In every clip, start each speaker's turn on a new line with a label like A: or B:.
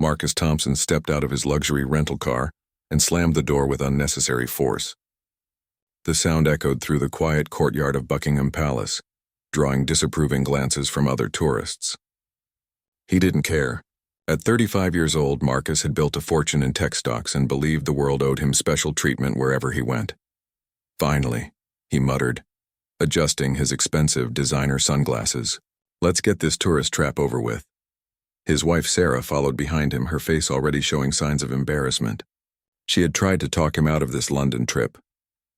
A: Marcus Thompson stepped out of his luxury rental car and slammed the door with unnecessary force. The sound echoed through the quiet courtyard of Buckingham Palace, drawing disapproving glances from other tourists. He didn't care. At 35 years old, Marcus had built a fortune in tech stocks and believed the world owed him special treatment wherever he went. Finally, he muttered, adjusting his expensive designer sunglasses, "Let's get this tourist trap over with." His wife Sarah followed behind him, her face already showing signs of embarrassment. She had tried to talk him out of this London trip,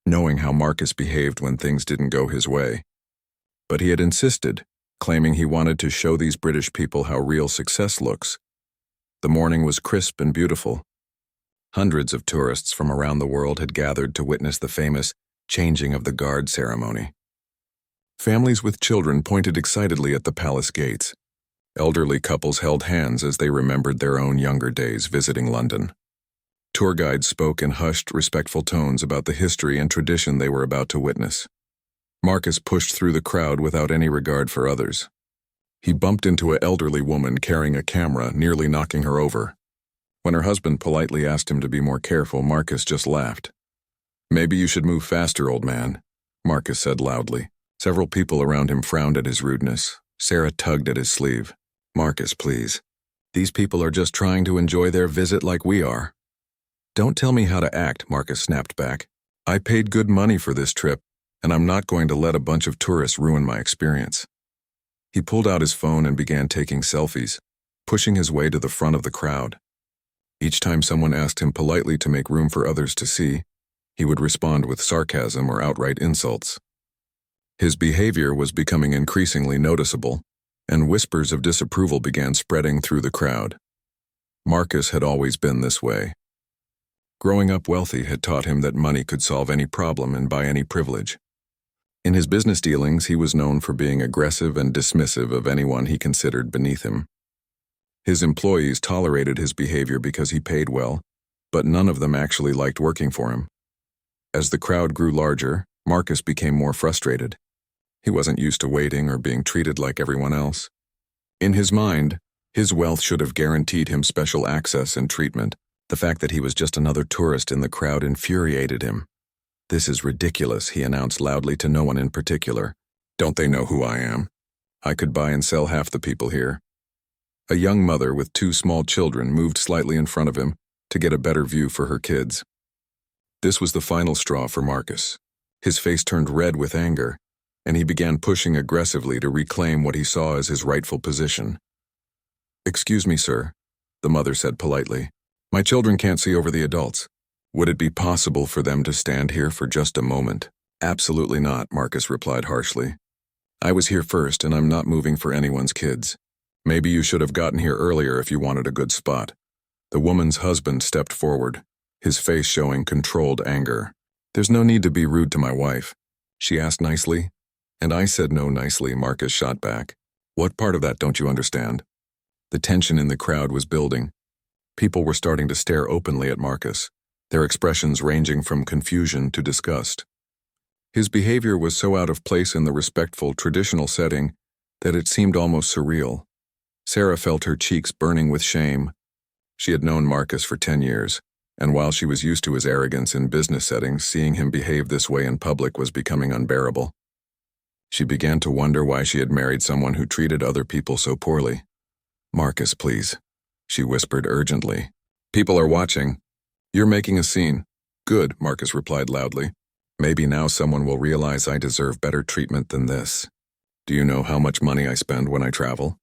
A: knowing how Marcus behaved when things didn't go his way. But he had insisted, claiming he wanted to show these British people how real success looks. The morning was crisp and beautiful. Hundreds of tourists from around the world had gathered to witness the famous changing of the guard ceremony. Families with children pointed excitedly at the palace gates. Elderly couples held hands as they remembered their own younger days visiting London. Tour guides spoke in hushed, respectful tones about the history and tradition they were about to witness. Marcus pushed through the crowd without any regard for others. He bumped into an elderly woman carrying a camera, nearly knocking her over. When her husband politely asked him to be more careful, Marcus just laughed. "Maybe you should move faster, old man," Marcus said loudly. Several people around him frowned at his rudeness. Sarah tugged at his sleeve. "Marcus, please. These people are just trying to enjoy their visit like we are." "Don't tell me how to act," Marcus snapped back. "I paid good money for this trip, and I'm not going to let a bunch of tourists ruin my experience." He pulled out his phone and began taking selfies, pushing his way to the front of the crowd. Each time someone asked him politely to make room for others to see, he would respond with sarcasm or outright insults. His behavior was becoming increasingly noticeable, and whispers of disapproval began spreading through the crowd. Marcus had always been this way. Growing up wealthy had taught him that money could solve any problem and buy any privilege. In his business dealings, he was known for being aggressive and dismissive of anyone he considered beneath him. His employees tolerated his behavior because he paid well, but none of them actually liked working for him. As the crowd grew larger, Marcus became more frustrated. He wasn't used to waiting or being treated like everyone else. In his mind, his wealth should have guaranteed him special access and treatment. The fact that he was just another tourist in the crowd infuriated him. "This is ridiculous," he announced loudly to no one in particular. "Don't they know who I am? I could buy and sell half the people here." A young mother with 2 small children moved slightly in front of him to get a better view for her kids. This was the final straw for Marcus. His face turned red with anger, and he began pushing aggressively to reclaim what he saw as his rightful position. "Excuse me, sir," the mother said politely. "My children can't see over the adults. Would it be possible for them to stand here for just a moment?" "Absolutely not," Marcus replied harshly. "I was here first, and I'm not moving for anyone's kids. Maybe you should have gotten here earlier if you wanted a good spot." The woman's husband stepped forward, his face showing controlled anger. "There's no need to be rude to my wife," she asked nicely. "And I said no nicely," Marcus shot back. "What part of that don't you understand?" The tension in the crowd was building. People were starting to stare openly at Marcus, their expressions ranging from confusion to disgust. His behavior was so out of place in the respectful, traditional setting that it seemed almost surreal. Sarah felt her cheeks burning with shame. She had known Marcus for 10 years, and while she was used to his arrogance in business settings, seeing him behave this way in public was becoming unbearable. She began to wonder why she had married someone who treated other people so poorly. "Marcus, please," she whispered urgently. "People are watching. You're making a scene." "Good," Marcus replied loudly. "Maybe now someone will realize I deserve better treatment than this. Do you know how much money I spend when I travel?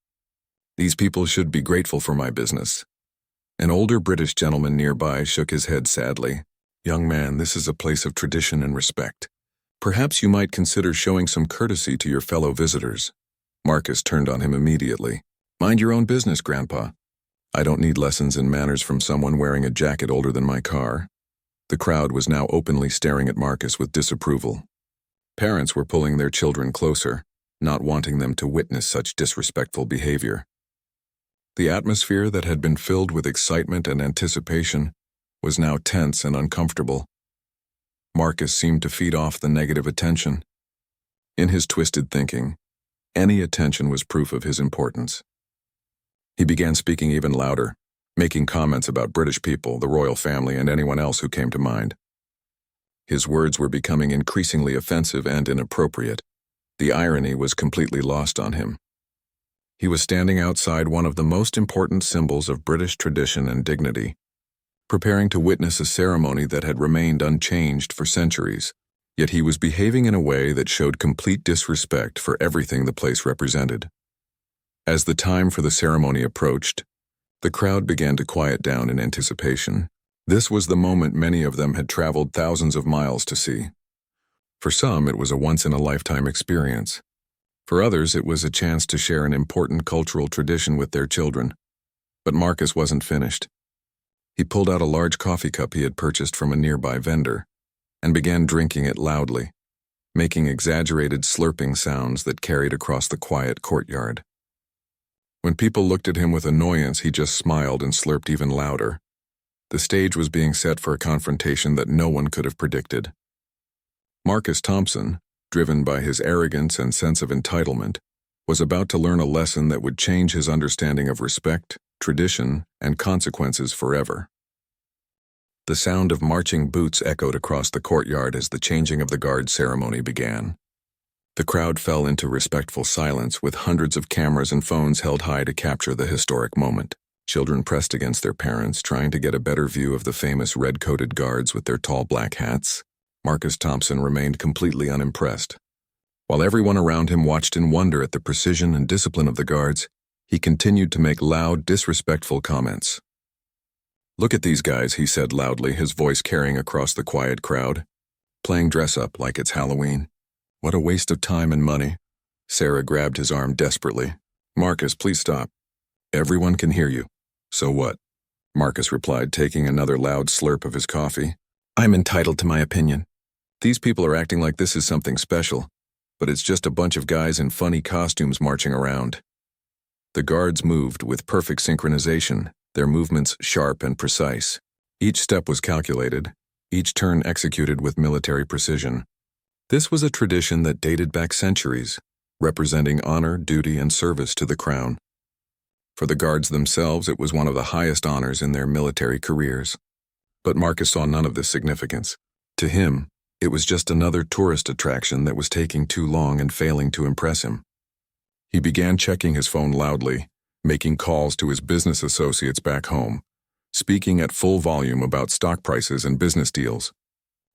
A: These people should be grateful for my business." An older British gentleman nearby shook his head sadly. "Young man, this is a place of tradition and respect. Perhaps you might consider showing some courtesy to your fellow visitors." Marcus turned on him immediately. "Mind your own business, Grandpa. I don't need lessons in manners from someone wearing a jacket older than my car." The crowd was now openly staring at Marcus with disapproval. Parents were pulling their children closer, not wanting them to witness such disrespectful behavior. The atmosphere that had been filled with excitement and anticipation was now tense and uncomfortable. Marcus seemed to feed off the negative attention. In his twisted thinking, any attention was proof of his importance. He began speaking even louder, making comments about British people, the royal family, and anyone else who came to mind. His words were becoming increasingly offensive and inappropriate. The irony was completely lost on him. He was standing outside one of the most important symbols of British tradition and dignity, preparing to witness a ceremony that had remained unchanged for centuries, yet he was behaving in a way that showed complete disrespect for everything the place represented. As the time for the ceremony approached, the crowd began to quiet down in anticipation. This was the moment many of them had traveled thousands of miles to see. For some, it was a once-in-a-lifetime experience. For others, it was a chance to share an important cultural tradition with their children. But Marcus wasn't finished. He pulled out a large coffee cup he had purchased from a nearby vendor and began drinking it loudly, making exaggerated slurping sounds that carried across the quiet courtyard. When people looked at him with annoyance, he just smiled and slurped even louder. The stage was being set for a confrontation that no one could have predicted. Marcus Thompson, driven by his arrogance and sense of entitlement, was about to learn a lesson that would change his understanding of respect, tradition, and consequences forever. The sound of marching boots echoed across the courtyard as the changing of the guard ceremony began. The crowd fell into respectful silence, with hundreds of cameras and phones held high to capture the historic moment. Children pressed against their parents, trying to get a better view of the famous red-coated guards with their tall black hats. Marcus Thompson remained completely unimpressed. While everyone around him watched in wonder at the precision and discipline of the guards, he continued to make loud, disrespectful comments. "Look at these guys," he said loudly, his voice carrying across the quiet crowd. "Playing dress-up like it's Halloween. What a waste of time and money." Sarah grabbed his arm desperately. "Marcus, please stop. Everyone can hear you." "So what?" Marcus replied, taking another loud slurp of his coffee. "I'm entitled to my opinion. These people are acting like this is something special, but it's just a bunch of guys in funny costumes marching around." The guards moved with perfect synchronization, their movements sharp and precise. Each step was calculated, each turn executed with military precision. This was a tradition that dated back centuries, representing honor, duty, and service to the crown. For the guards themselves, it was one of the highest honors in their military careers. But Marcus saw none of this significance. To him, it was just another tourist attraction that was taking too long and failing to impress him. He began checking his phone loudly, making calls to his business associates back home, speaking at full volume about stock prices and business deals.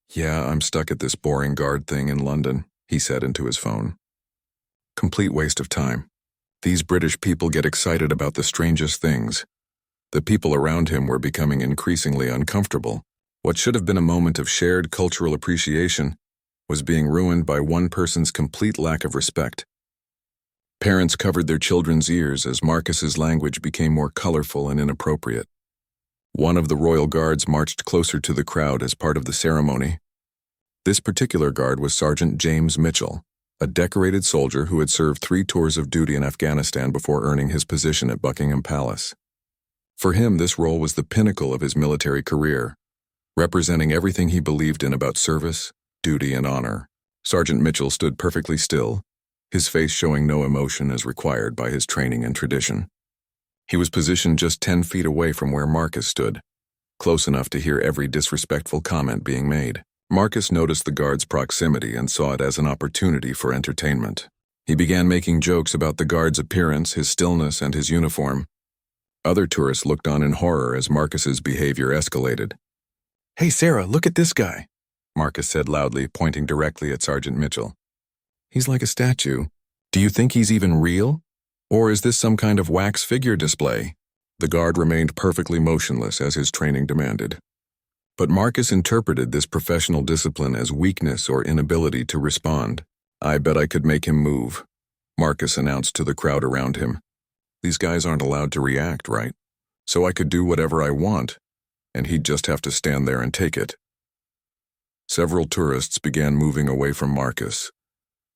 A: "Yeah, I'm stuck at this boring guard thing in London," he said into his phone. "Complete waste of time. These British people get excited about the strangest things." The people around him were becoming increasingly uncomfortable. What should have been a moment of shared cultural appreciation was being ruined by one person's complete lack of respect. Parents covered their children's ears as Marcus's language became more colorful and inappropriate. One of the royal guards marched closer to the crowd as part of the ceremony. This particular guard was Sergeant James Mitchell, a decorated soldier who had served 3 tours of duty in Afghanistan before earning his position at Buckingham Palace. For him, this role was the pinnacle of his military career, representing everything he believed in about service, duty, and honor. Sergeant Mitchell stood perfectly still, his face showing no emotion as required by his training and tradition. He was positioned just 10 feet away from where Marcus stood, close enough to hear every disrespectful comment being made. Marcus noticed the guard's proximity and saw it as an opportunity for entertainment. He began making jokes about the guard's appearance, his stillness, and his uniform. Other tourists looked on in horror as Marcus's behavior escalated. "Hey Sarah, look at this guy," Marcus said loudly, pointing directly at Sergeant Mitchell. "He's like a statue. Do you think he's even real? Or is this some kind of wax figure display?" The guard remained perfectly motionless as his training demanded. But Marcus interpreted this professional discipline as weakness or inability to respond. "I bet I could make him move," Marcus announced to the crowd around him. "These guys aren't allowed to react, right? So I could do whatever I want, and he'd just have to stand there and take it." Several tourists began moving away from Marcus,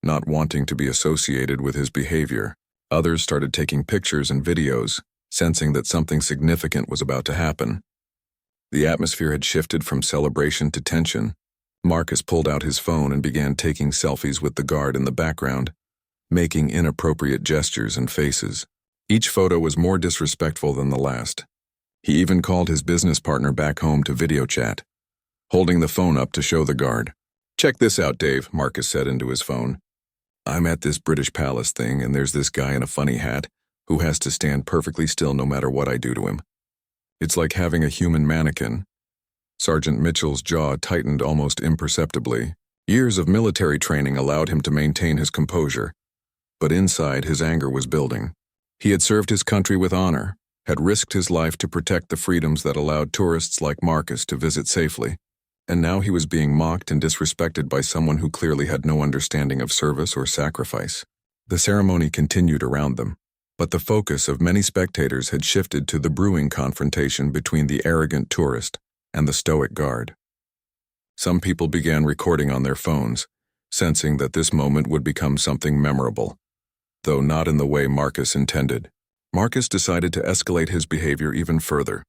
A: not wanting to be associated with his behavior. Others started taking pictures and videos, sensing that something significant was about to happen. The atmosphere had shifted from celebration to tension. Marcus pulled out his phone and began taking selfies with the guard in the background, making inappropriate gestures and faces. Each photo was more disrespectful than the last. He even called his business partner back home to video chat, holding the phone up to show the guard. "Check this out, Dave," Marcus said into his phone. "I'm at this British palace thing, and there's this guy in a funny hat who has to stand perfectly still no matter what I do to him. It's like having a human mannequin." Sergeant Mitchell's jaw tightened almost imperceptibly. Years of military training allowed him to maintain his composure, but inside his anger was building. He had served his country with honor, had risked his life to protect the freedoms that allowed tourists like Marcus to visit safely, and now he was being mocked and disrespected by someone who clearly had no understanding of service or sacrifice. The ceremony continued around them, but the focus of many spectators had shifted to the brewing confrontation between the arrogant tourist and the stoic guard. Some people began recording on their phones, sensing that this moment would become something memorable, though not in the way Marcus intended. Marcus decided to escalate his behavior even further.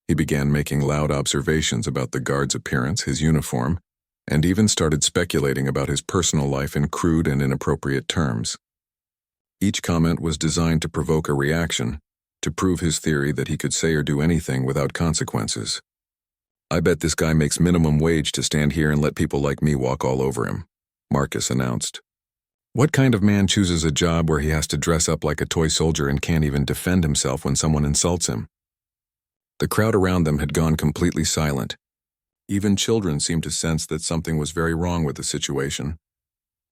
A: He began making loud observations about the guard's appearance, his uniform, and even started speculating about his personal life in crude and inappropriate terms. Each comment was designed to provoke a reaction, to prove his theory that he could say or do anything without consequences. "I bet this guy makes minimum wage to stand here and let people like me walk all over him," Marcus announced. "What kind of man chooses a job where he has to dress up like a toy soldier and can't even defend himself when someone insults him?" The crowd around them had gone completely silent. Even children seemed to sense that something was very wrong with the situation.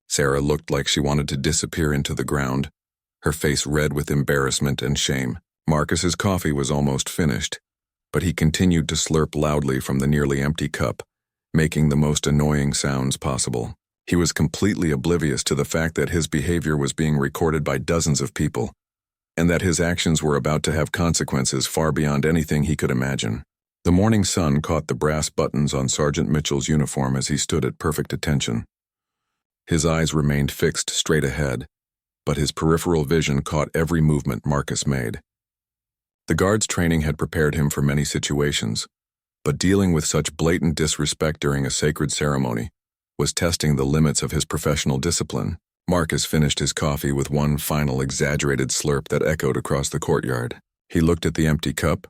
A: Sarah looked like she wanted to disappear into the ground, her face red with embarrassment and shame. Marcus's coffee was almost finished, but he continued to slurp loudly from the nearly empty cup, making the most annoying sounds possible. He was completely oblivious to the fact that his behavior was being recorded by dozens of people, and that his actions were about to have consequences far beyond anything he could imagine. The morning sun caught the brass buttons on Sergeant Mitchell's uniform as he stood at perfect attention. His eyes remained fixed straight ahead, but his peripheral vision caught every movement Marcus made. The guard's training had prepared him for many situations, but dealing with such blatant disrespect during a sacred ceremony was testing the limits of his professional discipline. Marcus finished his coffee with one final exaggerated slurp that echoed across the courtyard. He looked at the empty cup,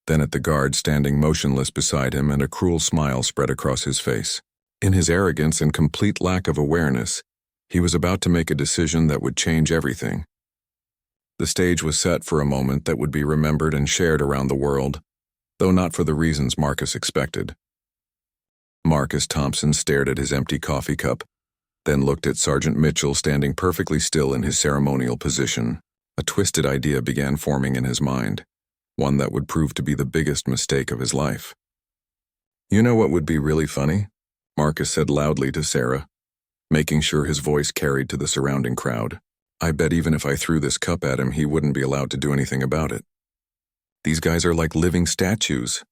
A: then at the guard standing motionless beside him, and a cruel smile spread across his face. In his arrogance and complete lack of awareness, he was about to make a decision that would change everything. The stage was set for a moment that would be remembered and shared around the world, though not for the reasons Marcus expected. Marcus Thompson stared at his empty coffee cup, then looked at Sergeant Mitchell standing perfectly still in his ceremonial position. A twisted idea began forming in his mind, one that would prove to be the biggest mistake of his life. "You know what would be really funny?" Marcus said loudly to Sarah, making sure his voice carried to the surrounding crowd. "I bet even if I threw this cup at him, he wouldn't be allowed to do anything about it. These guys are like living statues."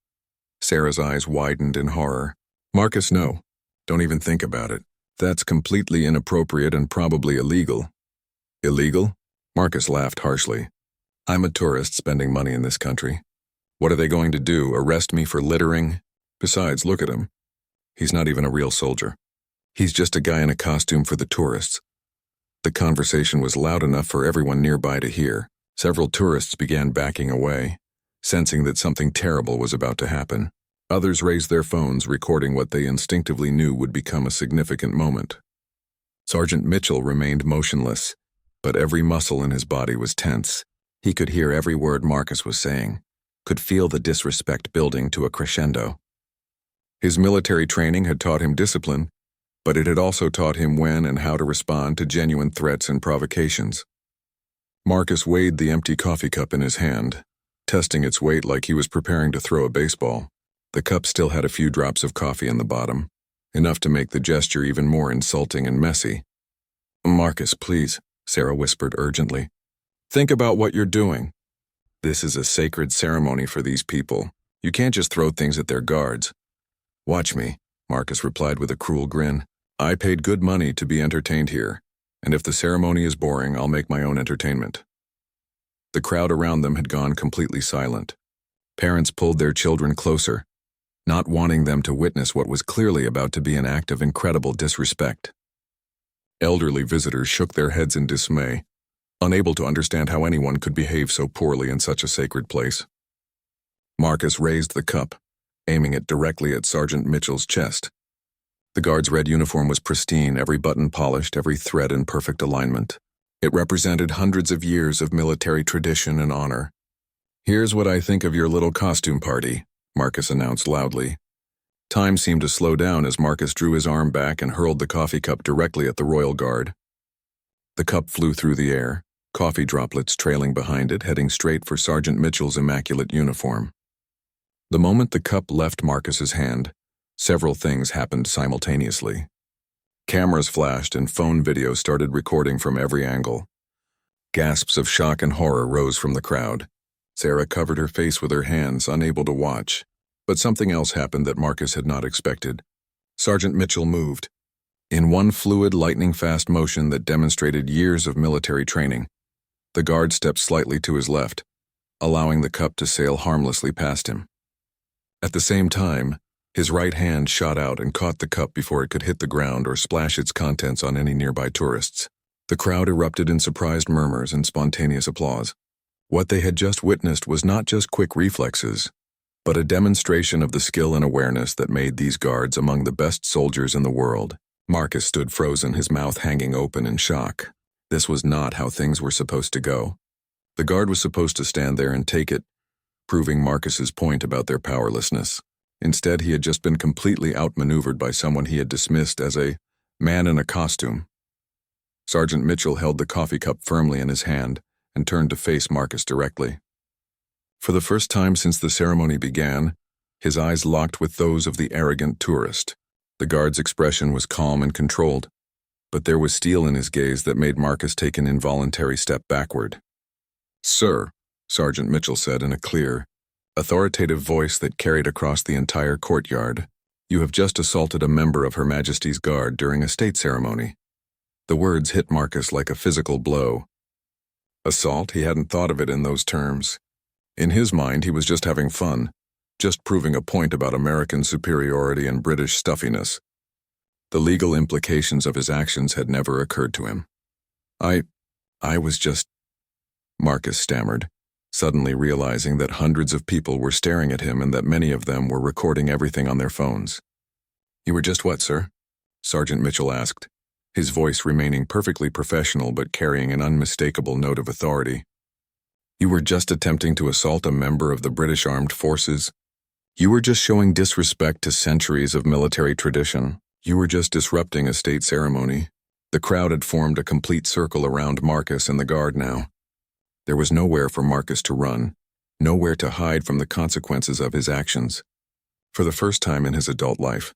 A: Sarah's eyes widened in horror. "Marcus, no. Don't even think about it. That's completely inappropriate and probably illegal." "Illegal?" Marcus laughed harshly. "I'm a tourist spending money in this country. What are they going to do, arrest me for littering? Besides, look at him. He's not even a real soldier. He's just a guy in a costume for the tourists." The conversation was loud enough for everyone nearby to hear. Several tourists began backing away, sensing that something terrible was about to happen. Others raised their phones, recording what they instinctively knew would become a significant moment. Sergeant Mitchell remained motionless, but every muscle in his body was tense. He could hear every word Marcus was saying, could feel the disrespect building to a crescendo. His military training had taught him discipline, but it had also taught him when and how to respond to genuine threats and provocations. Marcus weighed the empty coffee cup in his hand, testing its weight like he was preparing to throw a baseball. The cup still had a few drops of coffee in the bottom, enough to make the gesture even more insulting and messy. "Marcus, please," Sarah whispered urgently. "Think about what you're doing. This is a sacred ceremony for these people. You can't just throw things at their guards." "Watch me," Marcus replied with a cruel grin. "I paid good money to be entertained here, and if the ceremony is boring, I'll make my own entertainment." The crowd around them had gone completely silent. Parents pulled their children closer, not wanting them to witness what was clearly about to be an act of incredible disrespect. Elderly visitors shook their heads in dismay, unable to understand how anyone could behave so poorly in such a sacred place. Marcus raised the cup, aiming it directly at Sergeant Mitchell's chest. The guard's red uniform was pristine, every button polished, every thread in perfect alignment. It represented hundreds of years of military tradition and honor. "Here's what I think of your little costume party," Marcus announced loudly. Time seemed to slow down as Marcus drew his arm back and hurled the coffee cup directly at the royal guard. The cup flew through the air, coffee droplets trailing behind it, heading straight for Sergeant Mitchell's immaculate uniform. The moment the cup left Marcus's hand, several things happened simultaneously. Cameras flashed and phone video started recording from every angle. Gasps of shock and horror rose from the crowd. Sarah covered her face with her hands, unable to watch. But something else happened that Marcus had not expected. Sergeant Mitchell moved. In one fluid, lightning-fast motion that demonstrated years of military training, the guard stepped slightly to his left, allowing the cup to sail harmlessly past him. At the same time, his right hand shot out and caught the cup before it could hit the ground or splash its contents on any nearby tourists. The crowd erupted in surprised murmurs and spontaneous applause. What they had just witnessed was not just quick reflexes, but a demonstration of the skill and awareness that made these guards among the best soldiers in the world. Marcus stood frozen, his mouth hanging open in shock. This was not how things were supposed to go. The guard was supposed to stand there and take it, proving Marcus's point about their powerlessness. Instead, he had just been completely outmaneuvered by someone he had dismissed as a man in a costume. Sergeant Mitchell held the coffee cup firmly in his hand and turned to face Marcus directly. For the first time since the ceremony began, his eyes locked with those of the arrogant tourist. The guard's expression was calm and controlled, but there was steel in his gaze that made Marcus take an involuntary step backward. "Sir," Sergeant Mitchell said in a clear, authoritative voice that carried across the entire courtyard, "you have just assaulted a member of Her Majesty's Guard during a state ceremony." The words hit Marcus like a physical blow. Assault? He hadn't thought of it in those terms. In his mind, he was just having fun, just proving a point about American superiority and British stuffiness. The legal implications of his actions had never occurred to him. I was just..." Marcus stammered, suddenly realizing that hundreds of people were staring at him and that many of them were recording everything on their phones. "You were just what, sir?" Sergeant Mitchell asked, his voice remaining perfectly professional but carrying an unmistakable note of authority. "You were just attempting to assault a member of the British Armed Forces. You were just showing disrespect to centuries of military tradition. You were just disrupting a state ceremony." The crowd had formed a complete circle around Marcus and the guard now. There was nowhere for Marcus to run, nowhere to hide from the consequences of his actions. For the first time in his adult life,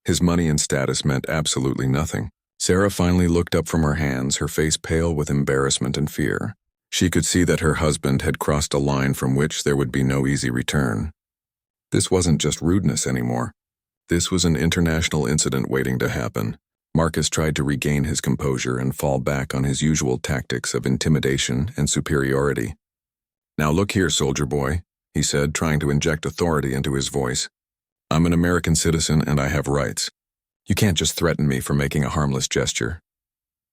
A: his money and status meant absolutely nothing. Sarah finally looked up from her hands, her face pale with embarrassment and fear. She could see that her husband had crossed a line from which there would be no easy return. This wasn't just rudeness anymore. This was an international incident waiting to happen. Marcus tried to regain his composure and fall back on his usual tactics of intimidation and superiority. "Now look here, soldier boy," he said, trying to inject authority into his voice. "I'm an American citizen and I have rights. You can't just threaten me for making a harmless gesture."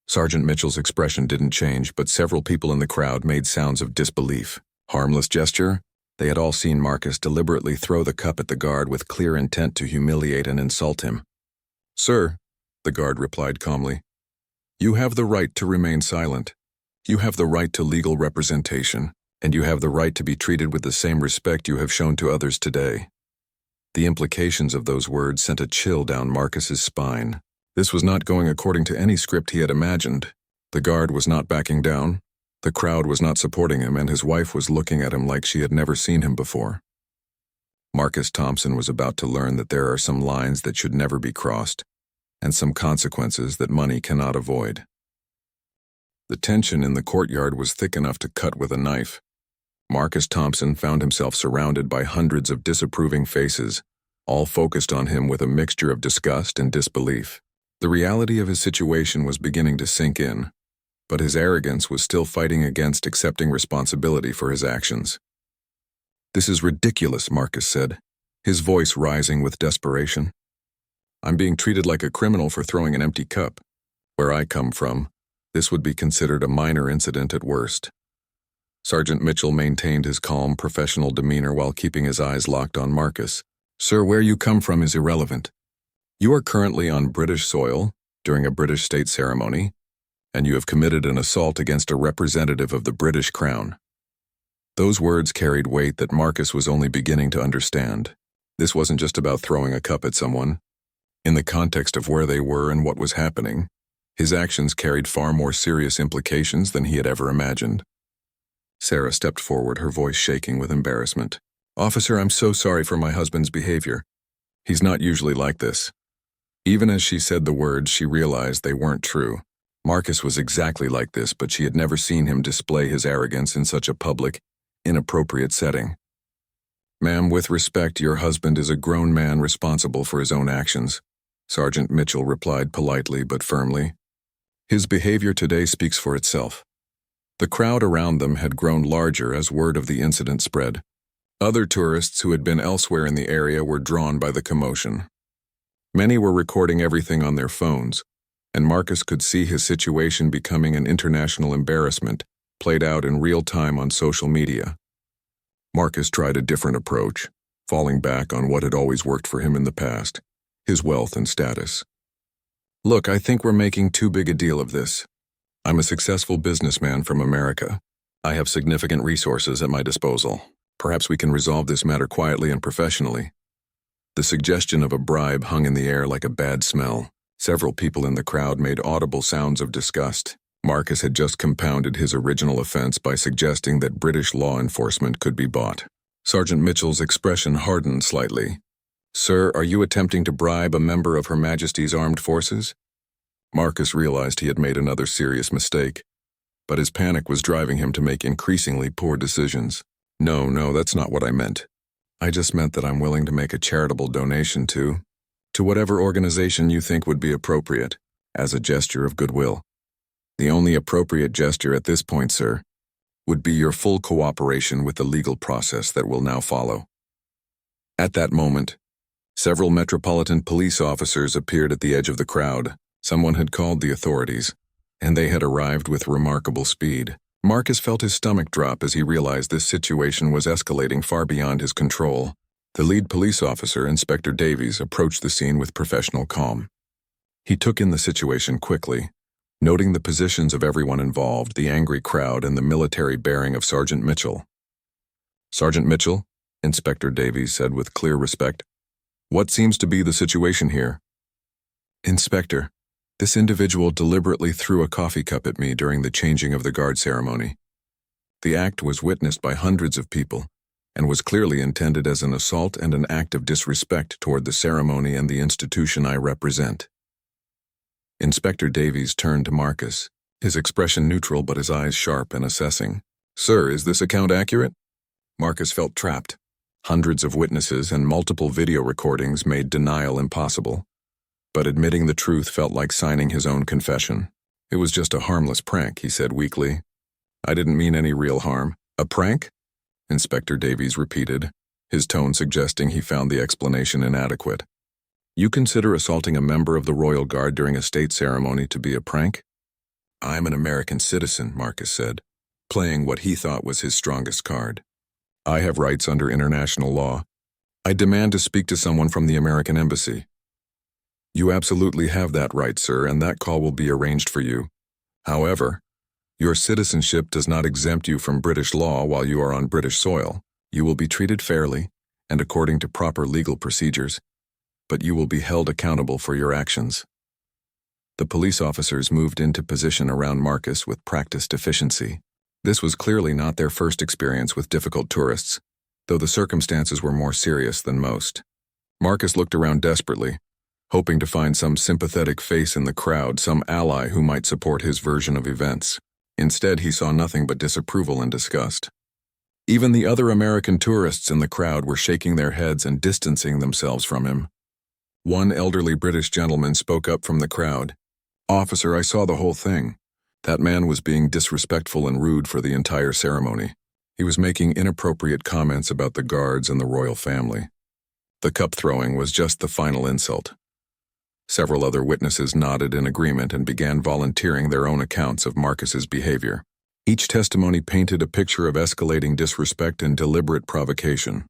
A: Sergeant Mitchell's expression didn't change, but several people in the crowd made sounds of disbelief. Harmless gesture? They had all seen Marcus deliberately throw the cup at the guard with clear intent to humiliate and insult him. "Sir," the guard replied calmly, "you have the right to remain silent. You have the right to legal representation, and you have the right to be treated with the same respect you have shown to others today." The implications of those words sent a chill down Marcus's spine. This was not going according to any script he had imagined. The guard was not backing down, the crowd was not supporting him, and his wife was looking at him like she had never seen him before. Marcus Thompson was about to learn that there are some lines that should never be crossed, and some consequences that money cannot avoid. The tension in the courtyard was thick enough to cut with a knife. Marcus Thompson found himself surrounded by hundreds of disapproving faces, all focused on him with a mixture of disgust and disbelief. The reality of his situation was beginning to sink in, but his arrogance was still fighting against accepting responsibility for his actions. "This is ridiculous," Marcus said, his voice rising with desperation. "I'm being treated like a criminal for throwing an empty cup. Where I come from, this would be considered a minor incident at worst. Sergeant Mitchell maintained his calm, professional demeanor while keeping his eyes locked on Marcus. Sir, where you come from is irrelevant. You are currently on British soil during a British state ceremony, and you have committed an assault against a representative of the British Crown. Those words carried weight that Marcus was only beginning to understand. This wasn't just about throwing a cup at someone. In the context of where they were and what was happening, his actions carried far more serious implications than he had ever imagined. Sarah stepped forward, her voice shaking with embarrassment. Officer, I'm so sorry for my husband's behavior. He's not usually like this. Even as she said the words, she realized they weren't true. Marcus was exactly like this, but she had never seen him display his arrogance in such a public, inappropriate setting. Ma'am, with respect, your husband is a grown man responsible for his own actions, Sergeant Mitchell replied politely but firmly. His behavior today speaks for itself. The crowd around them had grown larger as word of the incident spread. Other tourists who had been elsewhere in the area were drawn by the commotion. Many were recording everything on their phones, and Marcus could see his situation becoming an international embarrassment, played out in real time on social media. Marcus tried a different approach, falling back on what had always worked for him in the past, his wealth and status. Look, I think we're making too big a deal of this. I'm a successful businessman from America. I have significant resources at my disposal. Perhaps we can resolve this matter quietly and professionally. The suggestion of a bribe hung in the air like a bad smell. Several people in the crowd made audible sounds of disgust. Marcus had just compounded his original offense by suggesting that British law enforcement could be bought. Sergeant Mitchell's expression hardened slightly. Sir, are you attempting to bribe a member of Her Majesty's Armed Forces? Marcus realized he had made another serious mistake, but his panic was driving him to make increasingly poor decisions. No, that's not what I meant. I just meant that I'm willing to make a charitable donation to whatever organization you think would be appropriate, as a gesture of goodwill. The only appropriate gesture at this point, sir, would be your full cooperation with the legal process that will now follow. At that moment, several Metropolitan Police officers appeared at the edge of the crowd. Someone had called the authorities, and they had arrived with remarkable speed. Marcus felt his stomach drop as he realized this situation was escalating far beyond his control. The lead police officer, Inspector Davies, approached the scene with professional calm. He took in the situation quickly, noting the positions of everyone involved, the angry crowd, and the military bearing of Sergeant Mitchell. Sergeant Mitchell, Inspector Davies said with clear respect, what seems to be the situation here? Inspector, this individual deliberately threw a coffee cup at me during the changing of the guard ceremony. The act was witnessed by hundreds of people and was clearly intended as an assault and an act of disrespect toward the ceremony and the institution I represent. Inspector Davies turned to Marcus, his expression neutral but his eyes sharp and assessing. Sir, is this account accurate? Marcus felt trapped. Hundreds of witnesses and multiple video recordings made denial impossible. But admitting the truth felt like signing his own confession. It was just a harmless prank, he said weakly. I didn't mean any real harm. A prank? Inspector Davies repeated, his tone suggesting he found the explanation inadequate. You consider assaulting a member of the Royal Guard during a state ceremony to be a prank? I'm an American citizen, Marcus said, playing what he thought was his strongest card. I have rights under international law. I demand to speak to someone from the American Embassy. You absolutely have that right, sir, and that call will be arranged for you. However, your citizenship does not exempt you from British law while you are on British soil. You will be treated fairly and according to proper legal procedures, but you will be held accountable for your actions. The police officers moved into position around Marcus with practiced efficiency. This was clearly not their first experience with difficult tourists, though the circumstances were more serious than most. Marcus looked around desperately, hoping to find some sympathetic face in the crowd, some ally who might support his version of events. Instead, he saw nothing but disapproval and disgust. Even the other American tourists in the crowd were shaking their heads and distancing themselves from him. One elderly British gentleman spoke up from the crowd. Officer, I saw the whole thing. That man was being disrespectful and rude for the entire ceremony. He was making inappropriate comments about the guards and the royal family. The cup throwing was just the final insult. Several other witnesses nodded in agreement and began volunteering their own accounts of Marcus's behavior. Each testimony painted a picture of escalating disrespect and deliberate provocation.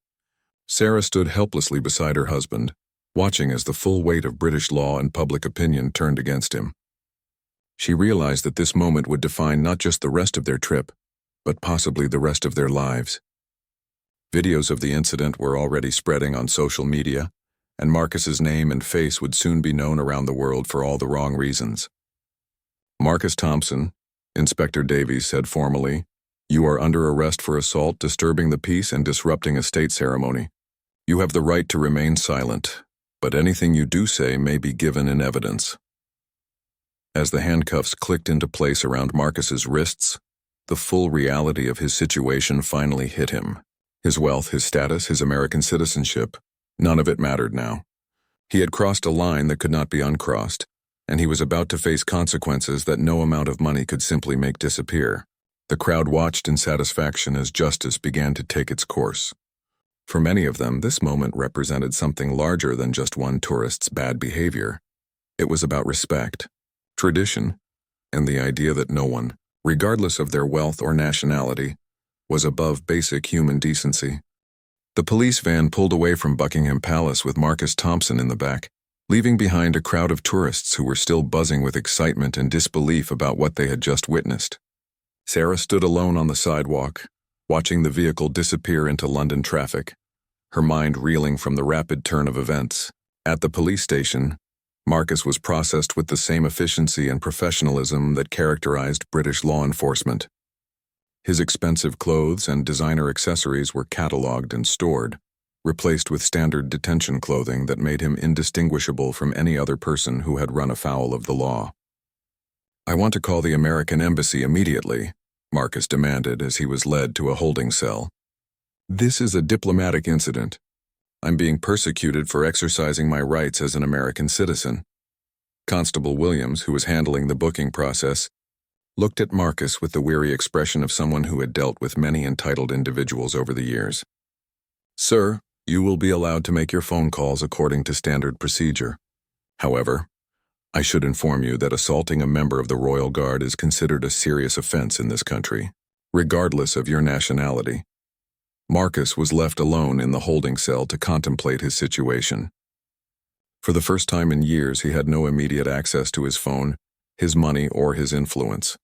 A: Sarah stood helplessly beside her husband, watching as the full weight of British law and public opinion turned against him. She realized that this moment would define not just the rest of their trip, but possibly the rest of their lives. Videos of the incident were already spreading on social media, and Marcus's name and face would soon be known around the world for all the wrong reasons. Marcus Thompson, Inspector Davies said formally, "You are under arrest for assault, disturbing the peace, and disrupting a state ceremony. You have the right to remain silent, but anything you do say may be given in evidence." As the handcuffs clicked into place around Marcus's wrists, the full reality of his situation finally hit him. His wealth, his status, his American citizenship, none of it mattered now. He had crossed a line that could not be uncrossed, and he was about to face consequences that no amount of money could simply make disappear. The crowd watched in satisfaction as justice began to take its course. For many of them, this moment represented something larger than just one tourist's bad behavior. It was about respect, tradition, and the idea that no one, regardless of their wealth or nationality, was above basic human decency. The police van pulled away from Buckingham Palace with Marcus Thompson in the back, leaving behind a crowd of tourists who were still buzzing with excitement and disbelief about what they had just witnessed. Sarah stood alone on the sidewalk, watching the vehicle disappear into London traffic, her mind reeling from the rapid turn of events. At the police station, Marcus was processed with the same efficiency and professionalism that characterized British law enforcement. His expensive clothes and designer accessories were catalogued and stored, replaced with standard detention clothing that made him indistinguishable from any other person who had run afoul of the law. "I want to call the American Embassy immediately," Marcus demanded as he was led to a holding cell. "This is a diplomatic incident. I'm being persecuted for exercising my rights as an American citizen." Constable Williams, who was handling the booking process, looked at Marcus with the weary expression of someone who had dealt with many entitled individuals over the years. "Sir, you will be allowed to make your phone calls according to standard procedure. However, I should inform you that assaulting a member of the Royal Guard is considered a serious offense in this country, regardless of your nationality." Marcus was left alone in the holding cell to contemplate his situation. For the first time in years, he had no immediate access to his phone, his money, or his influence.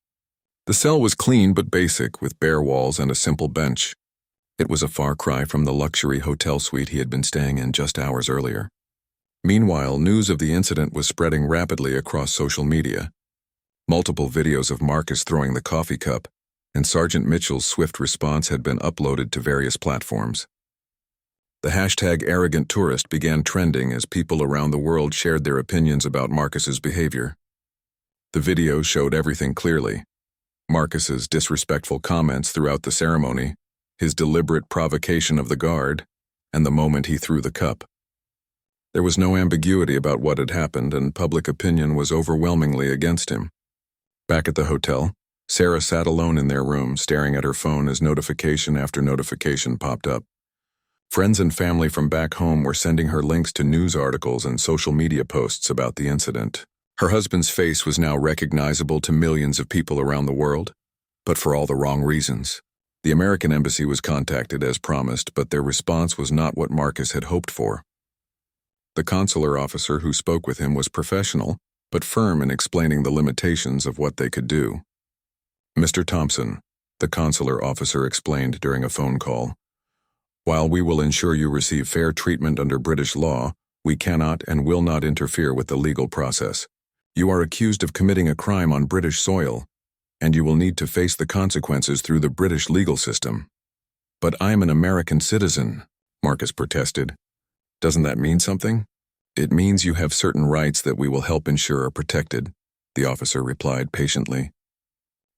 A: The cell was clean but basic, with bare walls and a simple bench. It was a far cry from the luxury hotel suite he had been staying in just hours earlier. Meanwhile, news of the incident was spreading rapidly across social media. Multiple videos of Marcus throwing the coffee cup and Sergeant Mitchell's swift response had been uploaded to various platforms. The hashtag arrogant tourist began trending as people around the world shared their opinions about Marcus's behavior. The video showed everything clearly: Marcus's disrespectful comments throughout the ceremony, his deliberate provocation of the guard, and the moment he threw the cup. There was no ambiguity about what had happened, and public opinion was overwhelmingly against him. Back at the hotel, Sarah sat alone in their room, staring at her phone as notification after notification popped up. Friends and family from back home were sending her links to news articles and social media posts about the incident. Her husband's face was now recognizable to millions of people around the world, but for all the wrong reasons. The American Embassy was contacted as promised, but their response was not what Marcus had hoped for. The consular officer who spoke with him was professional, but firm in explaining the limitations of what they could do. "Mr. Thompson," the consular officer explained during a phone call, "while we will ensure you receive fair treatment under British law, we cannot and will not interfere with the legal process. You are accused of committing a crime on British soil, and you will need to face the consequences through the British legal system." "But I'm an American citizen," Marcus protested. "Doesn't that mean something?" "It means you have certain rights that we will help ensure are protected," the officer replied patiently.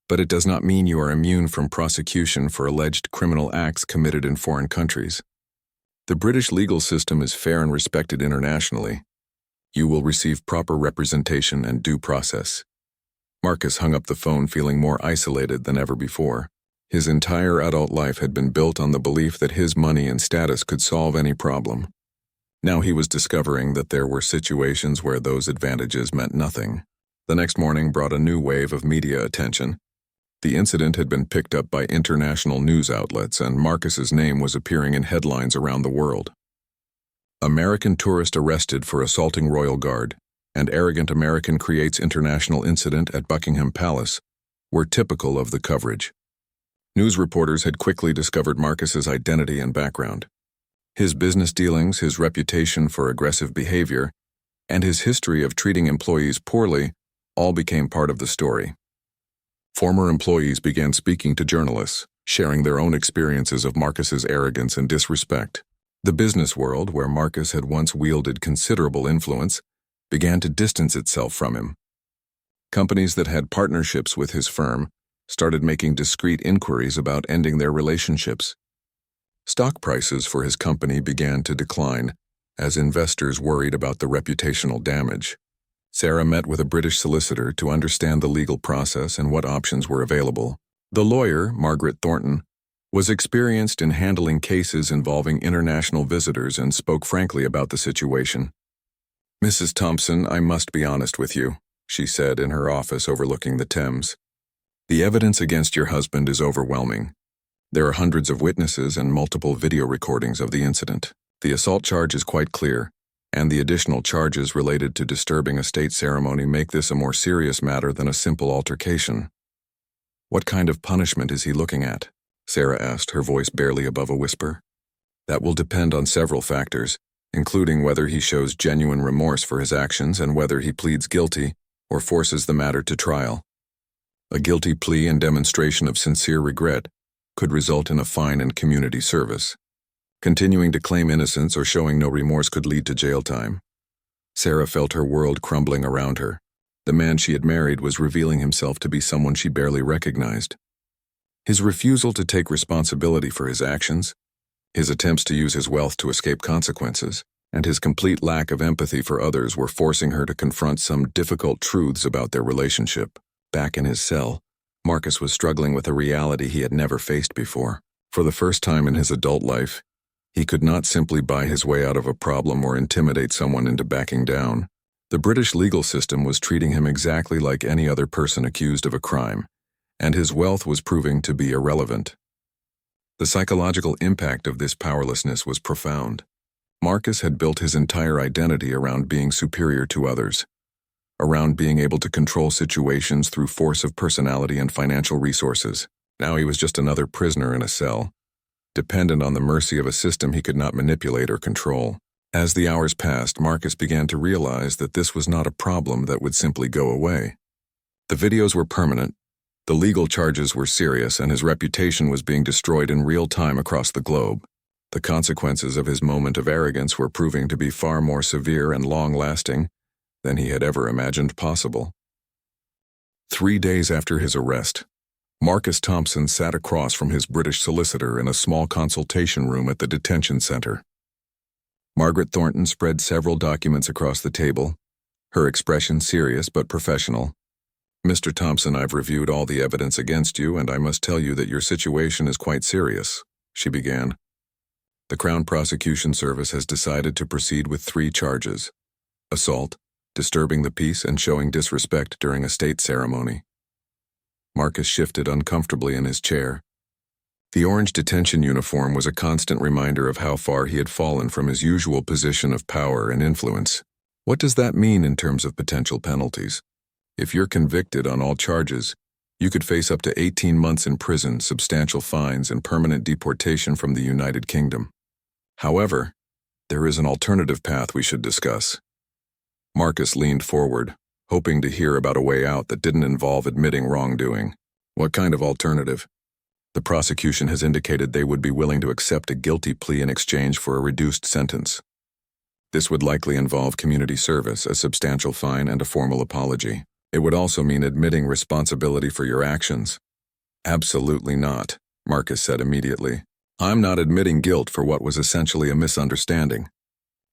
A: "But it does not mean you are immune from prosecution for alleged criminal acts committed in foreign countries. The British legal system is fair and respected internationally. You will receive proper representation and due process." Marcus hung up the phone feeling more isolated than ever before. His entire adult life had been built on the belief that his money and status could solve any problem. Now he was discovering that there were situations where those advantages meant nothing. The next morning brought a new wave of media attention. The incident had been picked up by international news outlets, and Marcus's name was appearing in headlines around the world. American tourist arrested for assaulting royal guard, and arrogant American creates international incident at Buckingham Palace were typical of the coverage. News reporters had quickly discovered Marcus's identity and background. His business dealings, his reputation for aggressive behavior, and his history of treating employees poorly all became part of the story. Former employees began speaking to journalists, sharing their own experiences of Marcus's arrogance and disrespect. The business world, where Marcus had once wielded considerable influence, began to distance itself from him. Companies that had partnerships with his firm started making discreet inquiries about ending their relationships. Stock prices for his company began to decline as investors worried about the reputational damage. Sarah met with a British solicitor to understand the legal process and what options were available. The lawyer, Margaret Thornton, was experienced in handling cases involving international visitors and spoke frankly about the situation. "Mrs. Thompson, I must be honest with you," she said in her office overlooking the Thames. "The evidence against your husband is overwhelming. There are hundreds of witnesses and multiple video recordings of the incident. The assault charge is quite clear, and the additional charges related to disturbing a state ceremony make this a more serious matter than a simple altercation." "What kind of punishment is he looking at?" Sarah asked, her voice barely above a whisper. "That will depend on several factors, including whether he shows genuine remorse for his actions and whether he pleads guilty or forces the matter to trial. A guilty plea and demonstration of sincere regret could result in a fine and community service. Continuing to claim innocence or showing no remorse could lead to jail time." Sarah felt her world crumbling around her. The man she had married was revealing himself to be someone she barely recognized. His refusal to take responsibility for his actions, his attempts to use his wealth to escape consequences, and his complete lack of empathy for others were forcing her to confront some difficult truths about their relationship. Back in his cell, Marcus was struggling with a reality he had never faced before. For the first time in his adult life, he could not simply buy his way out of a problem or intimidate someone into backing down. The British legal system was treating him exactly like any other person accused of a crime, and his wealth was proving to be irrelevant. The psychological impact of this powerlessness was profound. Marcus had built his entire identity around being superior to others, around being able to control situations through force of personality and financial resources. Now he was just another prisoner in a cell, dependent on the mercy of a system he could not manipulate or control. As the hours passed, Marcus began to realize that this was not a problem that would simply go away. The videos were permanent, the legal charges were serious, and his reputation was being destroyed in real time across the globe. The consequences of his moment of arrogance were proving to be far more severe and long-lasting than he had ever imagined possible. 3 days after his arrest, Marcus Thompson sat across from his British solicitor in a small consultation room at the detention center. Margaret Thornton spread several documents across the table, her expression serious but professional. "Mr. Thompson, I've reviewed all the evidence against you, and I must tell you that your situation is quite serious," she began. "The Crown Prosecution Service has decided to proceed with 3 charges: assault, disturbing the peace, and showing disrespect during a state ceremony." Marcus shifted uncomfortably in his chair. The orange detention uniform was a constant reminder of how far he had fallen from his usual position of power and influence. "What does that mean in terms of potential penalties? If you're convicted on all charges, you could face up to 18 months in prison, substantial fines, and permanent deportation from the United Kingdom. However, there is an alternative path we should discuss." Marcus leaned forward, hoping to hear about a way out that didn't involve admitting wrongdoing. "What kind of alternative?" "The prosecution has indicated they would be willing to accept a guilty plea in exchange for a reduced sentence. This would likely involve community service, a substantial fine, and a formal apology. It would also mean admitting responsibility for your actions." "Absolutely not," Marcus said immediately. "I'm not admitting guilt for what was essentially a misunderstanding.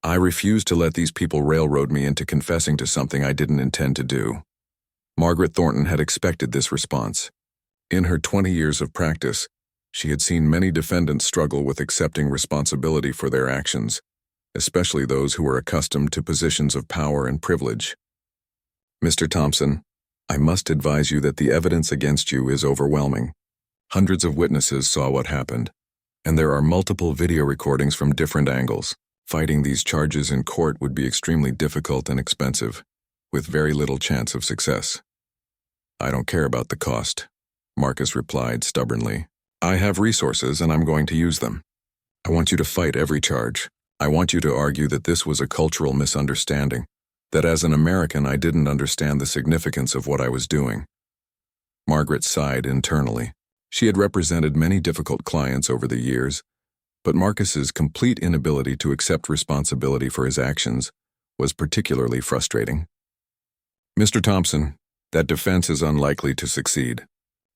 A: I refuse to let these people railroad me into confessing to something I didn't intend to do." Margaret Thornton had expected this response. In her 20 years of practice, she had seen many defendants struggle with accepting responsibility for their actions, especially those who were accustomed to positions of power and privilege. "Mr. Thompson, I must advise you that the evidence against you is overwhelming. Hundreds of witnesses saw what happened, and there are multiple video recordings from different angles. Fighting these charges in court would be extremely difficult and expensive, with very little chance of success. I don't care about the cost, Marcus replied stubbornly. I have resources and I'm going to use them. I want you to fight every charge. I want you to argue that this was a cultural misunderstanding, that as an American I didn't understand the significance of what I was doing. Margaret sighed internally. She had represented many difficult clients over the years, but Marcus's complete inability to accept responsibility for his actions was particularly frustrating. Mr. Thompson, that defense is unlikely to succeed.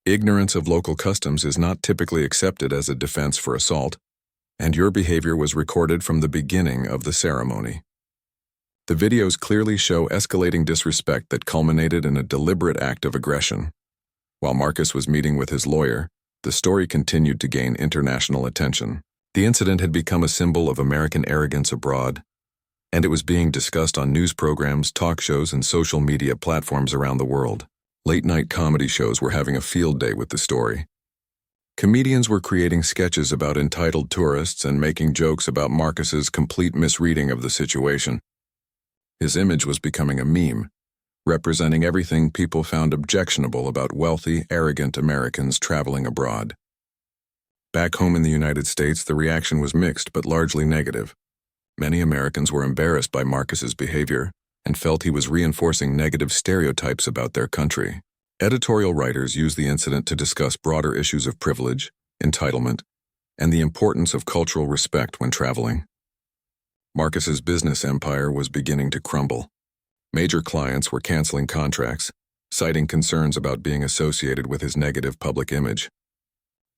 A: Ignorance of local customs is not typically accepted as a defense for assault, and your behavior was recorded from the beginning of the ceremony. The videos clearly show escalating disrespect that culminated in a deliberate act of aggression. While Marcus was meeting with his lawyer, the story continued to gain international attention. The incident had become a symbol of American arrogance abroad, and it was being discussed on news programs, talk shows, and social media platforms around the world. Late-night comedy shows were having a field day with the story. Comedians were creating sketches about entitled tourists and making jokes about Marcus's complete misreading of the situation. His image was becoming a meme, representing everything people found objectionable about wealthy, arrogant Americans traveling abroad. Back home in the United States, the reaction was mixed but largely negative. Many Americans were embarrassed by Marcus's behavior and felt he was reinforcing negative stereotypes about their country. Editorial writers used the incident to discuss broader issues of privilege, entitlement, and the importance of cultural respect when traveling. Marcus's business empire was beginning to crumble. Major clients were canceling contracts, citing concerns about being associated with his negative public image.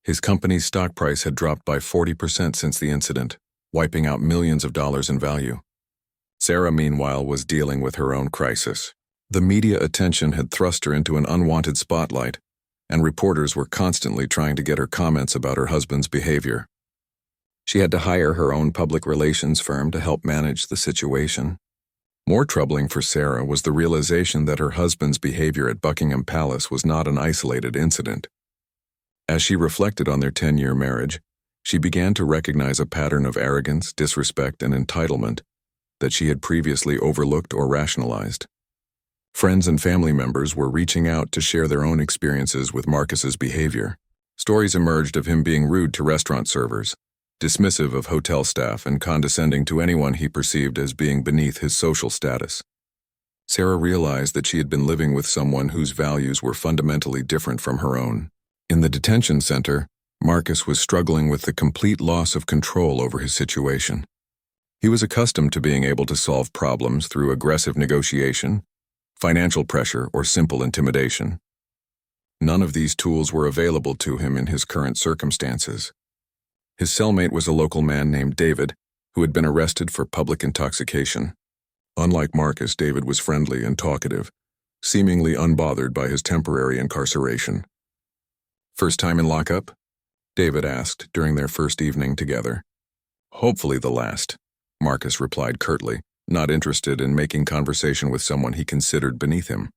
A: His company's stock price had dropped by 40% since the incident, wiping out millions of dollars in value. Sarah, meanwhile, was dealing with her own crisis. The media attention had thrust her into an unwanted spotlight, and reporters were constantly trying to get her comments about her husband's behavior. She had to hire her own public relations firm to help manage the situation. More troubling for Sarah was the realization that her husband's behavior at Buckingham Palace was not an isolated incident. As she reflected on their 10-year marriage, she began to recognize a pattern of arrogance, disrespect, and entitlement that she had previously overlooked or rationalized. Friends and family members were reaching out to share their own experiences with Marcus's behavior. Stories emerged of him being rude to restaurant servers, dismissive of hotel staff, and condescending to anyone he perceived as being beneath his social status. Sarah realized that she had been living with someone whose values were fundamentally different from her own. In the detention center, Marcus was struggling with the complete loss of control over his situation. He was accustomed to being able to solve problems through aggressive negotiation, financial pressure, or simple intimidation. None of these tools were available to him in his current circumstances. His cellmate was a local man named David, who had been arrested for public intoxication. Unlike Marcus, David was friendly and talkative, seemingly unbothered by his temporary incarceration. "First time in lockup?" David asked during their first evening together. "Hopefully the last," Marcus replied curtly, not interested in making conversation with someone he considered beneath him.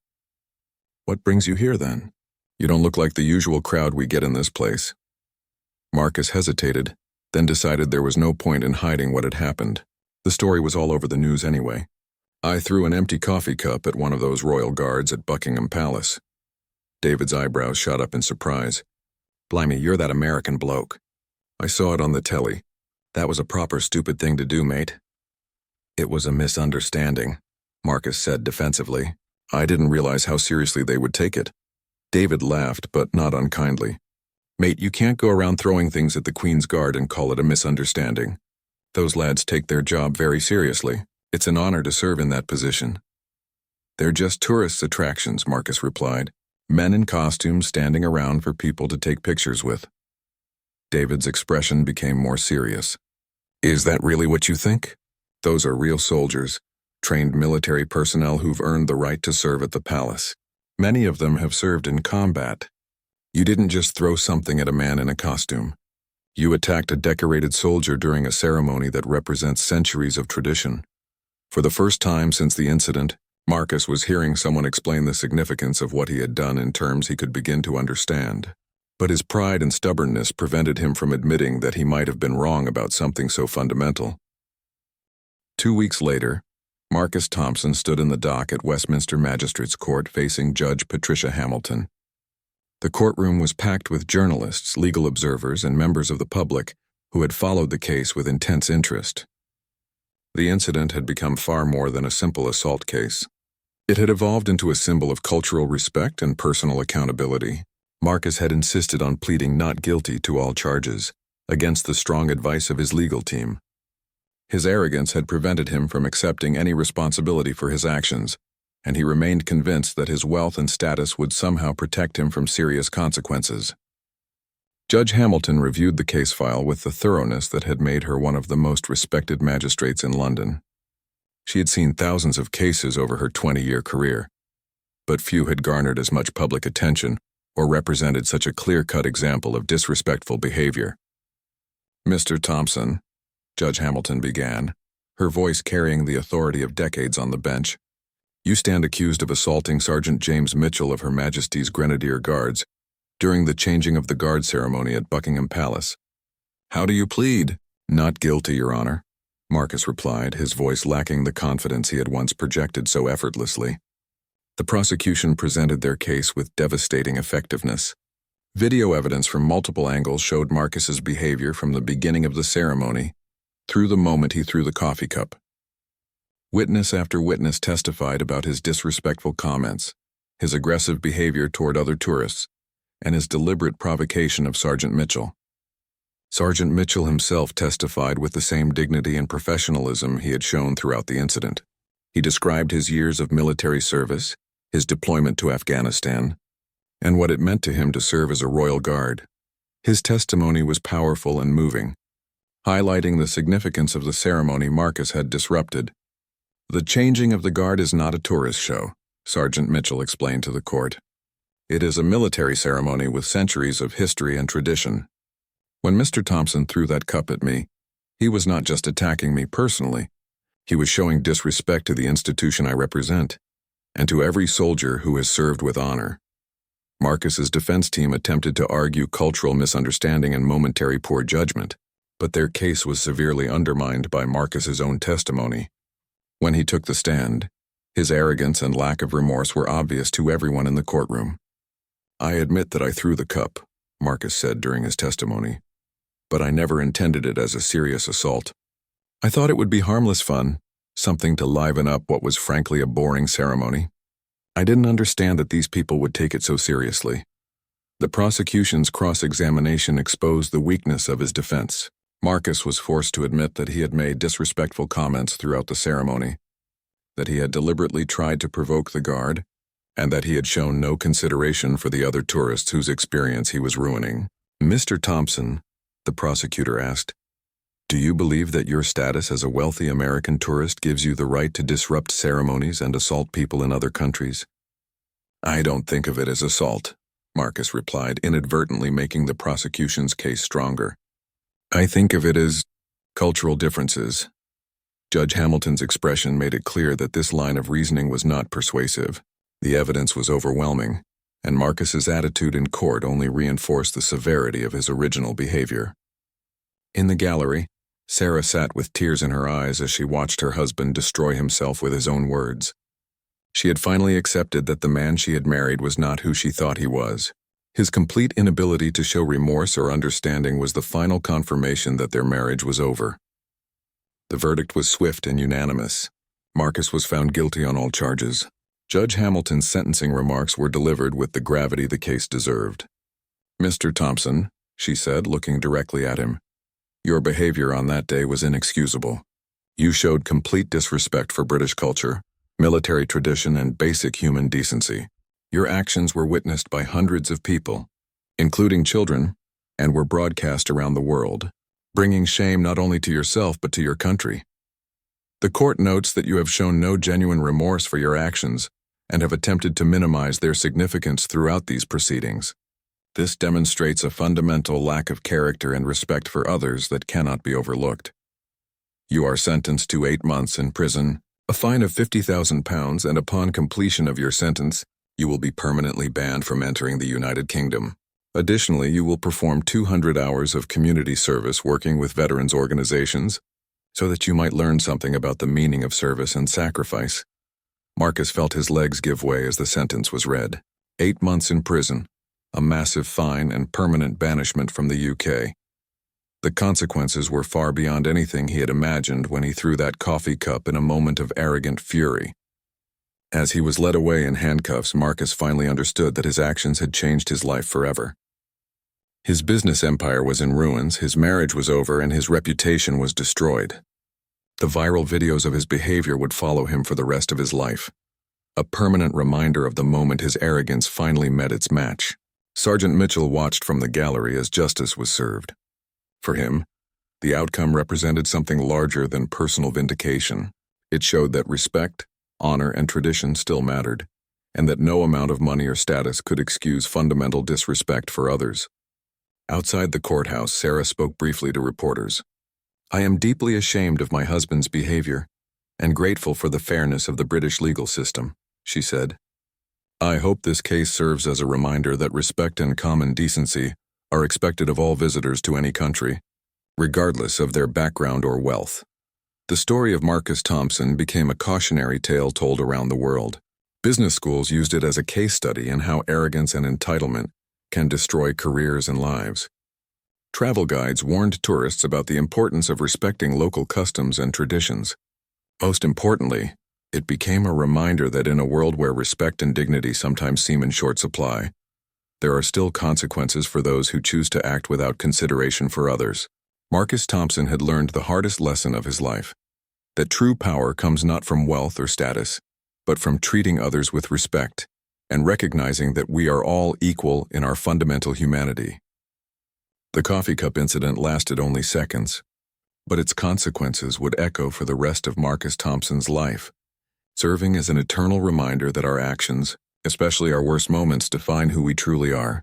A: "What brings you here, then? You don't look like the usual crowd we get in this place." Marcus hesitated, then decided there was no point in hiding what had happened. The story was all over the news anyway. "I threw an empty coffee cup at one of those royal guards at Buckingham Palace." David's eyebrows shot up in surprise. "Blimey, you're that American bloke. I saw it on the telly. That was a proper stupid thing to do, mate." "It was a misunderstanding," Marcus said defensively. "I didn't realize how seriously they would take it." David laughed, but not unkindly. "Mate, you can't go around throwing things at the Queen's Guard and call it a misunderstanding. Those lads take their job very seriously. It's an honor to serve in that position." "They're just tourist attractions," Marcus replied. "Men in costumes standing around for people to take pictures with." David's expression became more serious. "Is that really what you think? Those are real soldiers, trained military personnel who've earned the right to serve at the palace. Many of them have served in combat. You didn't just throw something at a man in a costume. You attacked a decorated soldier during a ceremony that represents centuries of tradition. For the first time since the incident, Marcus was hearing someone explain the significance of what he had done in terms he could begin to understand. But his pride and stubbornness prevented him from admitting that he might have been wrong about something so fundamental. 2 weeks later, Marcus Thompson stood in the dock at Westminster Magistrates Court facing Judge Patricia Hamilton. The courtroom was packed with journalists, legal observers, and members of the public who had followed the case with intense interest. The incident had become far more than a simple assault case. It had evolved into a symbol of cultural respect and personal accountability. Marcus had insisted on pleading not guilty to all charges, against the strong advice of his legal team. His arrogance had prevented him from accepting any responsibility for his actions, and he remained convinced that his wealth and status would somehow protect him from serious consequences. Judge Hamilton reviewed the case file with the thoroughness that had made her one of the most respected magistrates in London. She had seen thousands of cases over her 20-year career, but few had garnered as much public attention or represented such a clear-cut example of disrespectful behavior. "Mr. Thompson," Judge Hamilton began, her voice carrying the authority of decades on the bench, "you stand accused of assaulting Sergeant James Mitchell of Her Majesty's Grenadier Guards during the changing of the guard ceremony at Buckingham Palace. How do you plead?" "Not guilty, Your Honor," Marcus replied, his voice lacking the confidence he had once projected so effortlessly. The prosecution presented their case with devastating effectiveness. Video evidence from multiple angles showed Marcus's behavior from the beginning of the ceremony through the moment he threw the coffee cup. Witness after witness testified about his disrespectful comments, his aggressive behavior toward other tourists, and his deliberate provocation of Sergeant Mitchell. Sergeant Mitchell himself testified with the same dignity and professionalism he had shown throughout the incident. He described his years of military service, his deployment to Afghanistan, and what it meant to him to serve as a Royal Guard. His testimony was powerful and moving, highlighting the significance of the ceremony Marcus had disrupted. "The changing of the guard is not a tourist show," Sergeant Mitchell explained to the court. "It is a military ceremony with centuries of history and tradition. When Mr. Thompson threw that cup at me, he was not just attacking me personally. He was showing disrespect to the institution I represent, and to every soldier who has served with honor." Marcus's defense team attempted to argue cultural misunderstanding and momentary poor judgment, but their case was severely undermined by Marcus's own testimony. When he took the stand, his arrogance and lack of remorse were obvious to everyone in the courtroom. "I admit that I threw the cup," Marcus said during his testimony, "but I never intended it as a serious assault. I thought it would be harmless fun, something to liven up what was frankly a boring ceremony. I didn't understand that these people would take it so seriously." The prosecution's cross-examination exposed the weakness of his defense. Marcus was forced to admit that he had made disrespectful comments throughout the ceremony, that he had deliberately tried to provoke the guard, and that he had shown no consideration for the other tourists whose experience he was ruining. "Mr. Thompson," the prosecutor asked, "do you believe that your status as a wealthy American tourist gives you the right to disrupt ceremonies and assault people in other countries?" "I don't think of it as assault," Marcus replied, inadvertently making the prosecution's case stronger. "I think of it as cultural differences." Judge Hamilton's expression made it clear that this line of reasoning was not persuasive. The evidence was overwhelming, and Marcus's attitude in court only reinforced the severity of his original behavior. In the gallery, Sarah sat with tears in her eyes as she watched her husband destroy himself with his own words. She had finally accepted that the man she had married was not who she thought he was. His complete inability to show remorse or understanding was the final confirmation that their marriage was over. The verdict was swift and unanimous. Marcus was found guilty on all charges. Judge Hamilton's sentencing remarks were delivered with the gravity the case deserved. "Mr. Thompson," she said, looking directly at him, "your behavior on that day was inexcusable. You showed complete disrespect for British culture, military tradition, and basic human decency. Your actions were witnessed by hundreds of people, including children, and were broadcast around the world, bringing shame not only to yourself but to your country. The court notes that you have shown no genuine remorse for your actions and have attempted to minimize their significance throughout these proceedings. This demonstrates a fundamental lack of character and respect for others that cannot be overlooked. You are sentenced to 8 months in prison A fine of £50,000, and upon completion of your sentence, you will be permanently banned from entering the United Kingdom. Additionally, you will perform 200 hours of community service working with veterans organizations so that you might learn something about the meaning of service and sacrifice. Marcus felt his legs give way as the sentence was read. 8 months in prison, a massive fine, and permanent banishment from the UK. The consequences were far beyond anything he had imagined when he threw that coffee cup in a moment of arrogant fury. As he was led away in handcuffs, Marcus finally understood that his actions had changed his life forever. His business empire was in ruins, his marriage was over, and his reputation was destroyed. The viral videos of his behavior would follow him for the rest of his life, a permanent reminder of the moment his arrogance finally met its match. Sergeant Mitchell watched from the gallery as justice was served. For him, the outcome represented something larger than personal vindication. It showed that respect, honor, and tradition still mattered, and that no amount of money or status could excuse fundamental disrespect for others. Outside the courthouse, Sarah spoke briefly to reporters. "I am deeply ashamed of my husband's behavior and grateful for the fairness of the British legal system," she said. "I hope this case serves as a reminder that respect and common decency are expected of all visitors to any country, regardless of their background or wealth." The story of Marcus Thompson became a cautionary tale told around the world. Business schools used it as a case study in how arrogance and entitlement can destroy careers and lives. Travel guides warned tourists about the importance of respecting local customs and traditions. Most importantly, it became a reminder that in a world where respect and dignity sometimes seem in short supply, there are still consequences for those who choose to act without consideration for others. Marcus Thompson had learned the hardest lesson of his life, that true power comes not from wealth or status, but from treating others with respect and recognizing that we are all equal in our fundamental humanity. The coffee cup incident lasted only seconds, but its consequences would echo for the rest of Marcus Thompson's life, serving as an eternal reminder that our actions, especially our worst moments, define who we truly are.